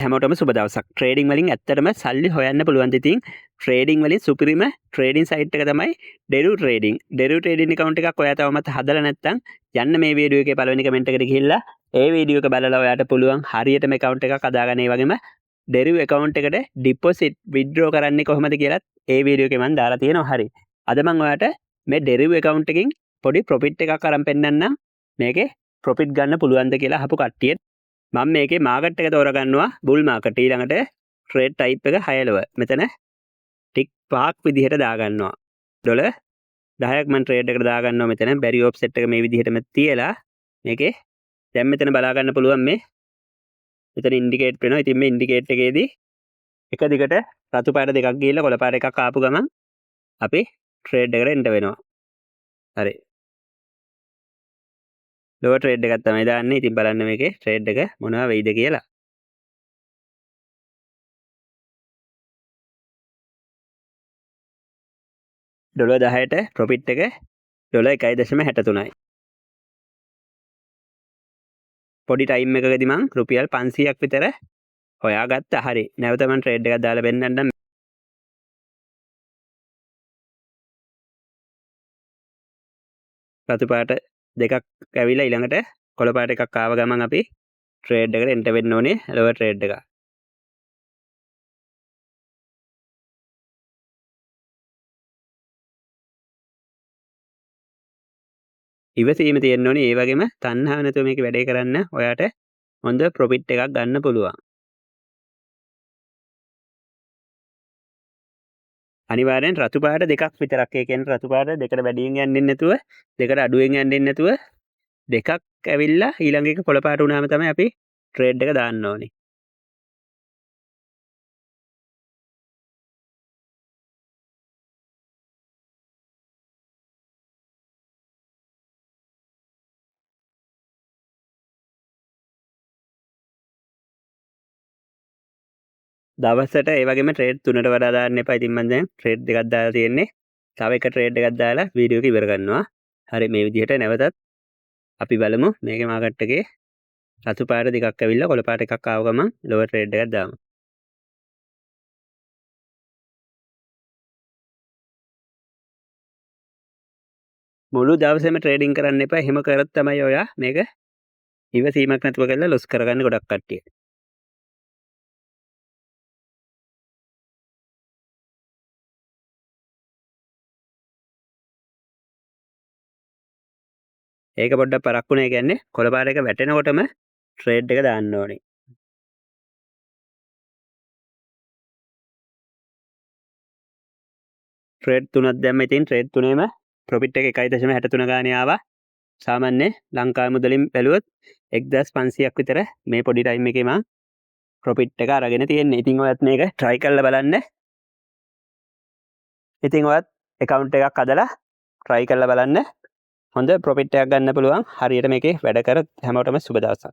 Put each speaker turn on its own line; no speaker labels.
හැමෝටම සුබ දවසක්. ට්‍රේඩින් වලින් ඇත්තටම සල්ලි හොයන්න පුළුවන්. ඉතින් ට්‍රේඩින් වලින් සුපිරිම ට්‍රේඩින් සයිට් එක තමයි ඩෙරිව් ට්‍රේඩින්. ඩෙරිව් ට්‍රේඩින් account එකක් ඔයා තවමත් හදලා නැත්නම් යන්න මේ වීඩියෝ එකේ පළවෙනි කමෙන්ට් එකට ගිහිල්ලා ඒ වීඩියෝ එක බලලා ඔයාට පුළුවන් හරියටම account එකක් හදාගන්න. ඒ වගේම ඩෙරිව් account එකට deposit withdraw කරන්නේ කොහොමද කියලාත් ඒ වීඩියෝ එකේ මම දාලා තියෙනවා. හරි. අද මම ඔයාට මේ ඩෙරිව් account එකකින් පොඩි profit එකක් අරන් පෙන්නන්නම්. මේකේ profit ගන්න පුළුවන්ද කියලා අහපු කට්ටියට මම මේකේ මාකට් එක තෝරගන්නවා බුල් මාකට්. ඊළඟට ට්‍රේඩ් ටයිප් එක 6 ලව. මෙතන ටික් 5ක් විදිහට දාගන්නවා. ඩොලර් 10ක් මම ට්‍රේඩ් එකට දාගන්නවා. මෙතන බැරි ඔෆ්සෙට් එක මේ විදිහටම තියලා මේකේ දැන් මෙතන බලා ගන්න පුළුවන් මේ මෙතන ඉන්ඩිකේට් වෙනවා. ඉතින් මේ ඉන්ඩිකේට් එකේදී එක දිගට රතු පාට දෙකක් ගිහිල්ලා කොළ පාට එකක් ආපු ගමන් අපි ට්‍රේඩ් එකට එන්ටර් වෙනවා. හරි. ලෝ ට්‍රේඩ් එකක් තමයි දාන්නේ. ඉතින් බලන්න මේකේ ට්‍රේඩ් එක මොනවා වෙයිද කියලා. ඩොලර් 10ට ප්‍රොෆිට් එක ඩොලර් 1.63යි. පොඩි ටයිම් එකකදී මං රුපියල් 500ක් විතර හොයාගත්තා. හරි. නැවත මම ට්‍රේඩ් එකක් දාලා බෙන්නන්නම්. රතු පාට දෙකක් ඇවිල්ලා ඊළඟට කොළ පාට එකක් ආව ගමන් අපි ට්‍රේඩ් එකට එන්ටර් වෙන්න ඕනේ. ලෝවර් ට්‍රේඩ් එක. ඉවසීම තියෙන්න ඕනේ. ඒ වගේම තණ්හාව නැතුව මේක වැඩේ කරන්න ඔයාට හොඳ ප්‍රොෆිට් එකක් ගන්න පුළුවන්. අනිවාර්යෙන් රතු පාට දෙකක් විතරක්. ඒ කියන්නේ රතු පාට දෙකට වැඩියෙන් යන්නේ නැතුව දෙකට අඩුවෙන් යන්නේ නැතුව දෙකක් ඇවිල්ලා ඊළඟ එක කොළ පාට වුණාම තමයි අපි ට්‍රේඩ් එක දාන්න ඕනේ. දවසට ඒ වගේම ට්‍රේඩ් 3ට වඩා දාන්න එපා. ඉතින් මම දැන් ට්‍රේඩ් දෙකක් දාලා තියෙන්නේ. තව එක ට්‍රේඩ් එකක් දාලා වීඩියෝ එක ඉවර කරනවා. හරි. මේ විදිහට නැවතත් අපි බලමු මේකේ මාකට් එකේ රතු පාට දෙකක් ඇවිල්ලා කොළ පාට එකක් ආව ගමන් ලෝවර් ට්‍රේඩ් එකක් දාමු. මුළු දවසේම ට්‍රේඩින් කරන්න එපා. එහෙම කරොත් තමයි ඔයා මේක ඉවසීමක් නැතුව කරලා ලොස් කරගන්න ගොඩක් කට්ටිය. ඒක පොඩ්ඩක් පරක්කුනේ කියන්නේ කොළ පාට එක වැටෙනකොටම ට්‍රේඩ් එක දාන්න ඕනේ. ට්‍රේඩ් 3ක් දැම්ම. ඉතින් ට්‍රේඩ් 3ේම ප්‍රොෆිට් එක 1.63 ගානේ ආවා. සාමාන්‍ය ලංකාවේ මුදලින් බැලුවොත් 1500ක් විතර මේ පොඩි ටයිම් එකේ මම ප්‍රොෆිට් එක අරගෙන තියෙන්නේ. ඉතින් ඔයත් මේක try කරලා බලන්න. ඉතින් ඔයත් account එකක් හදලා try කරලා බලන්න. හොඳ ප්‍රොෆිට් එකක් ගන්න පුළුවන්. හරියට මේකේ වැඩ කර හැමෝටම සුබ දවසක්.